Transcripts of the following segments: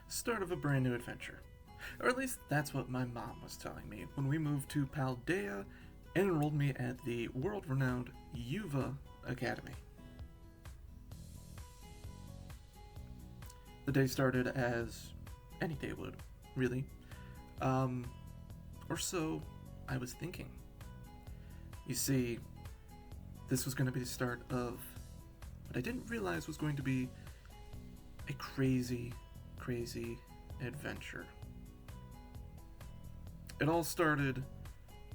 start of a brand new adventure. Or at least that's what my mom was telling me when we moved to Paldea and enrolled me at the world-renowned Uva Academy. The day started as any day would, really. Or so I was thinking. You see, this was going to be the start of what I didn't realize was going to be a crazy, crazy adventure. It all started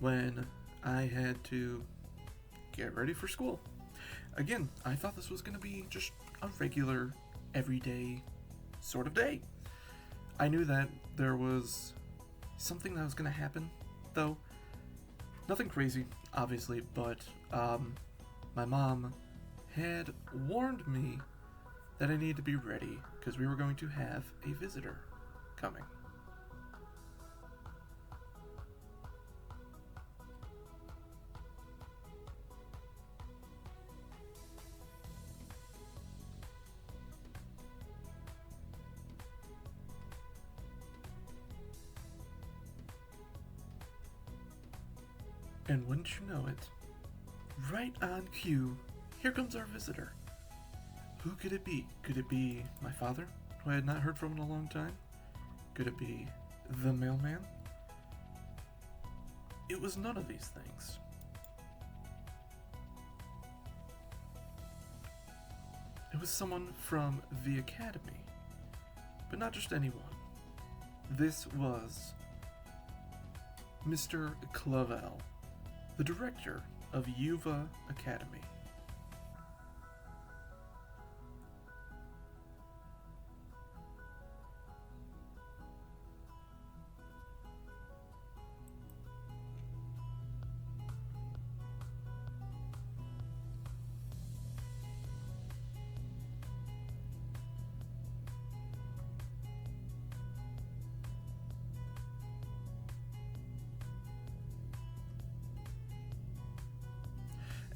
when I had to get ready for school. Again, I thought this was going to be just a regular, everyday sort of day. I knew that there was something that was going to happen, though. Nothing crazy, obviously, but my mom had warned me that I needed to be ready because we were going to have a visitor coming. And wouldn't you know it, right on cue, here comes our visitor. Who could it be? Could it be my father, who I had not heard from in a long time? Could it be the mailman? It was none of these things. It was someone from the Academy, but not just anyone. This was Mr. Clavel, the director of Uva Academy.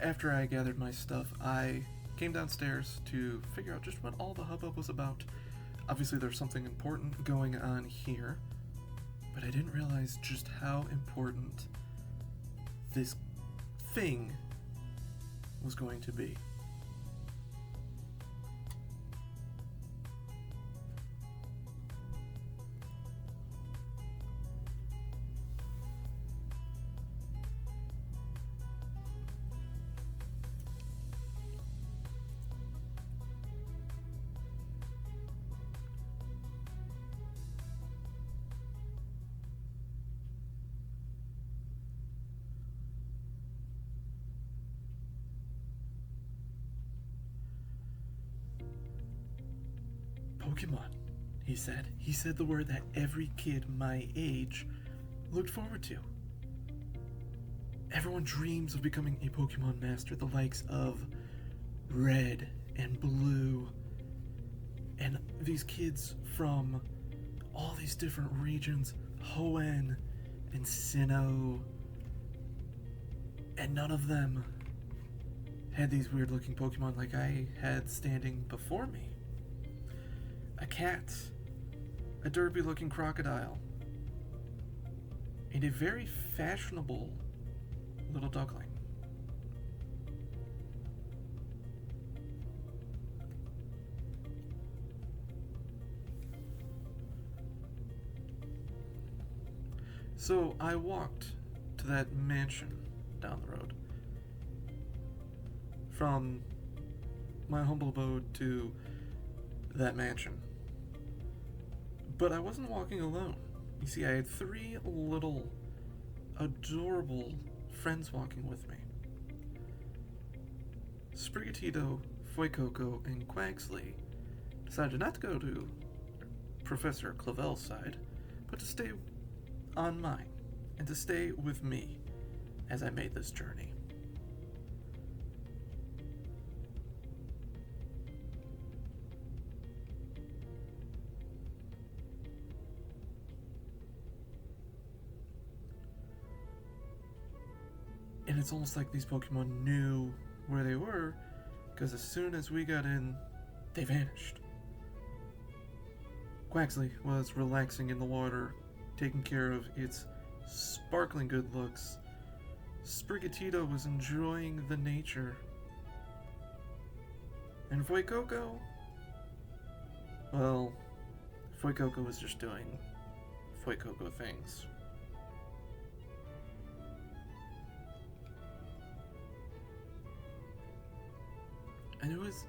After I gathered my stuff, I came downstairs to figure out just what all the hubbub was about. Obviously, there's something important going on here, but I didn't realize just how important this thing was going to be. Pokemon, he said. He said the word that every kid my age looked forward to. Everyone dreams of becoming a Pokemon master, the likes of Red and Blue, and these kids from all these different regions, Hoenn and Sinnoh, and none of them had these weird looking Pokemon like I had standing before me. A cat, a derpy looking crocodile, and a very fashionable little duckling. So I walked to that mansion down the road. From my humble abode to that mansion. But I wasn't walking alone. You see, I had three little adorable friends walking with me. Sprigatito, Fuecoco, and Quaxley decided not to go to Professor Clavel's side, but to stay on mine, and to stay with me as I made this journey. And it's almost like these Pokemon knew where they were, because as soon as we got in, they vanished. Quaxley was relaxing in the water, taking care of its sparkling good looks. Sprigatito was enjoying the nature. And Fuecoco? Well, Fuecoco was just doing Fuecoco things. And it was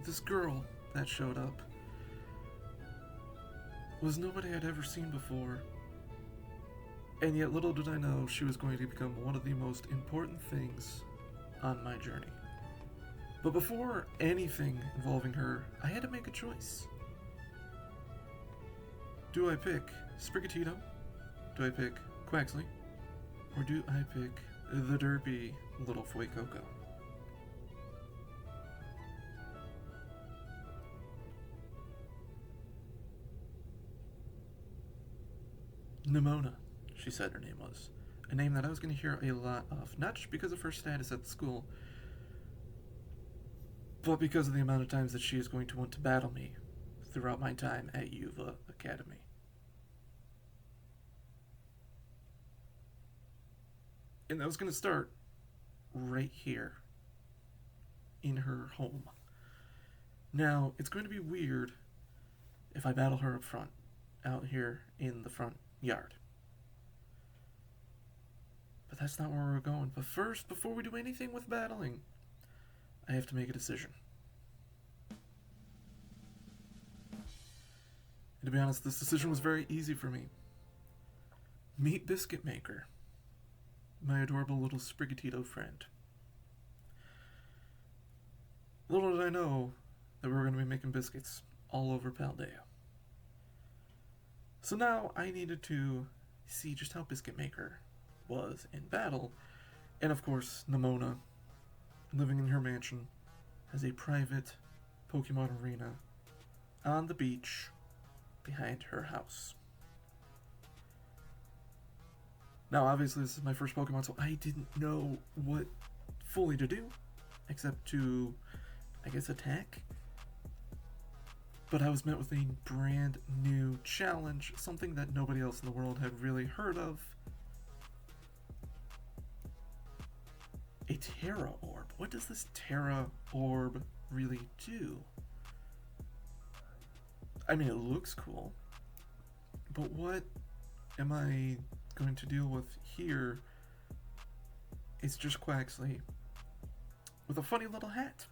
this girl that showed up was nobody I'd ever seen before. And yet little did I know she was going to become one of the most important things on my journey. But before anything involving her, I had to make a choice. Do I pick Sprigatito? Do I pick Quaxley? Or do I pick the derpy little Fuecoco? Nimona, she said her name was. A name that I was going to hear a lot of, not just because of her status at the school, but because of the amount of times that she is going to want to battle me throughout my time at Uva Academy. And that was going to start right here in her home. Now, it's going to be weird if I battle her up front, out here in the front yard. But that's not where we're going. But first, before we do anything with battling, I have to make a decision. And to be honest, this decision was very easy for me. Meet Biscuit Maker, my adorable little Sprigatito friend. Little did I know that we were going to be making biscuits all over Paldea. So now I needed to see just how Biscuit Maker was in battle. And of course, Nimona, living in her mansion, has a private Pokemon arena on the beach behind her house. Now, obviously, this is my first Pokemon, so I didn't know what fully to do, except to, I guess, attack. But I was met with a brand new challenge, something that nobody else in the world had really heard of. A Terra Orb. What does this Terra Orb really do? I mean, it looks cool, but what am I going to deal with here? It's just Quaxley with a funny little hat.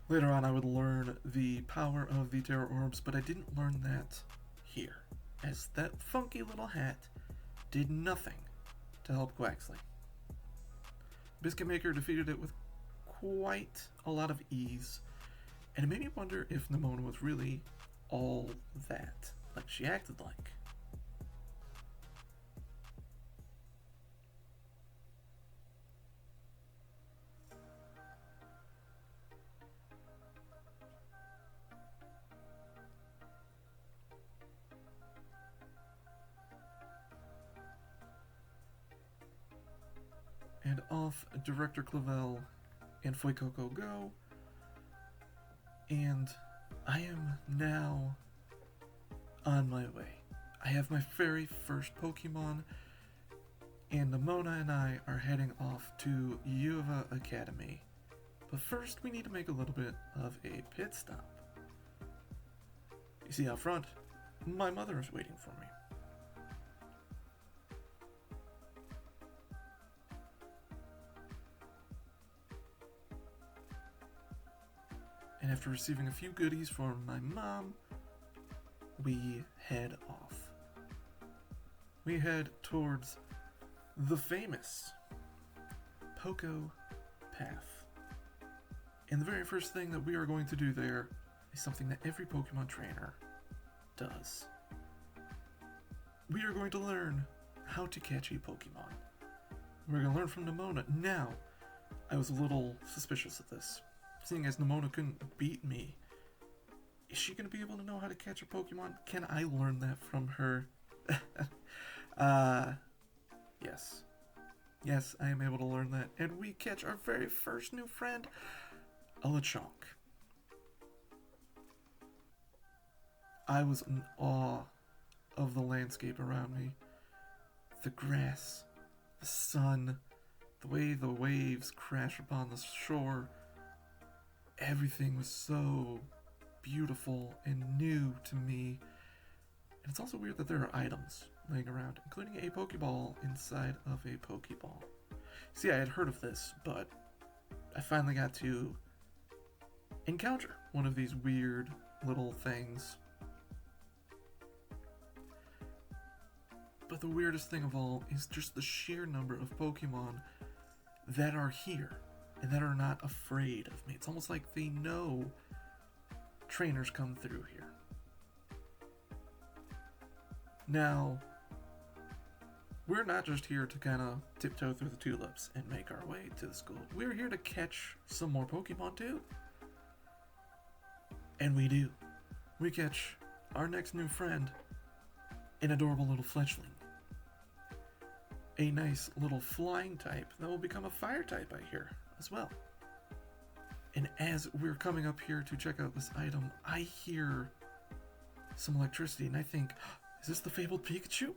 Later on, I would learn the power of the Terra Orbs, but I didn't learn that here, as that funky little hat did nothing to help Quaxley. Biscuit Maker defeated it with quite a lot of ease, and it made me wonder if Nimona was really all that, like she acted like. And off Director Clavel and Fuecoco go. And I am now on my way. I have my very first Pokemon, and Nimona and I are heading off to Uva Academy. But first, we need to make a little bit of a pit stop. You see out front, my mother is waiting for me. And after receiving a few goodies from my mom, we head off. We head towards the famous Poco Path. And the very first thing that we are going to do there is something that every Pokemon trainer does. We are going to learn how to catch a Pokemon. We're going to learn from Nimona. Now, I was a little suspicious of this, seeing as Nimona couldn't beat me. Is she going to be able to know how to catch a Pokemon? Can I learn that from her? Yes. Yes, I am able to learn that. And we catch our very first new friend, a Lechonk. I was in awe of the landscape around me. The grass, the sun, the way the waves crash upon the shore. Everything was so beautiful and new to me. And it's also weird that there are items laying around, including a Pokeball inside of a Pokeball. See, I had heard of this, but I finally got to encounter one of these weird little things. But the weirdest thing of all is just the sheer number of Pokemon that are here and that are not afraid of me. It's almost like they know trainers come through here. Now, we're not just here to kind of tiptoe through the tulips and make our way to the school. We're here to catch some more Pokemon too. And we do. We catch our next new friend, an adorable little fledgling. A nice little flying type that will become a fire type, I hear, as well. And as we're coming up here to check out this item, I hear some electricity and I think, is this the fabled Pikachu?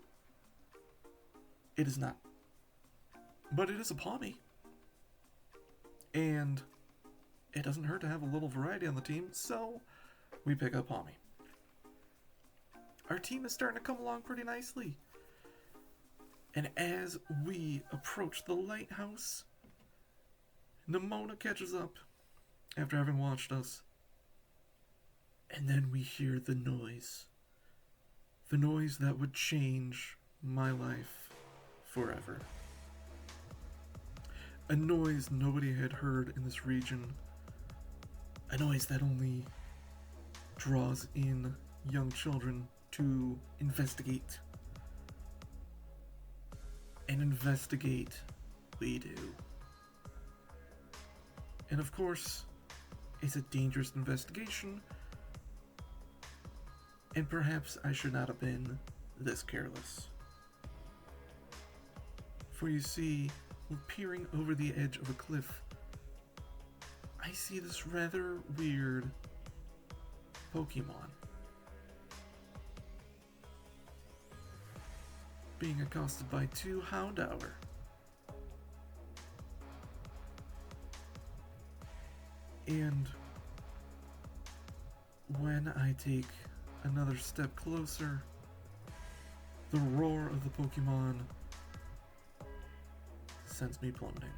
It is not. But it is a Pawmi. And it doesn't hurt to have a little variety on the team, so we pick up Pawmi. Our team is starting to come along pretty nicely. And as we approach the lighthouse, Nimona catches up after having watched us. And then we hear the noise. The noise that would change my life forever. A noise nobody had heard in this region. A noise that only draws in young children to investigate. And investigate we do. And of course, it's a dangerous investigation. And perhaps I should not have been this careless. For you see, peering over the edge of a cliff, I see this rather weird Pokemon being accosted by two Houndour. And when I take another step closer, the roar of the Pokemon sends me plummeting.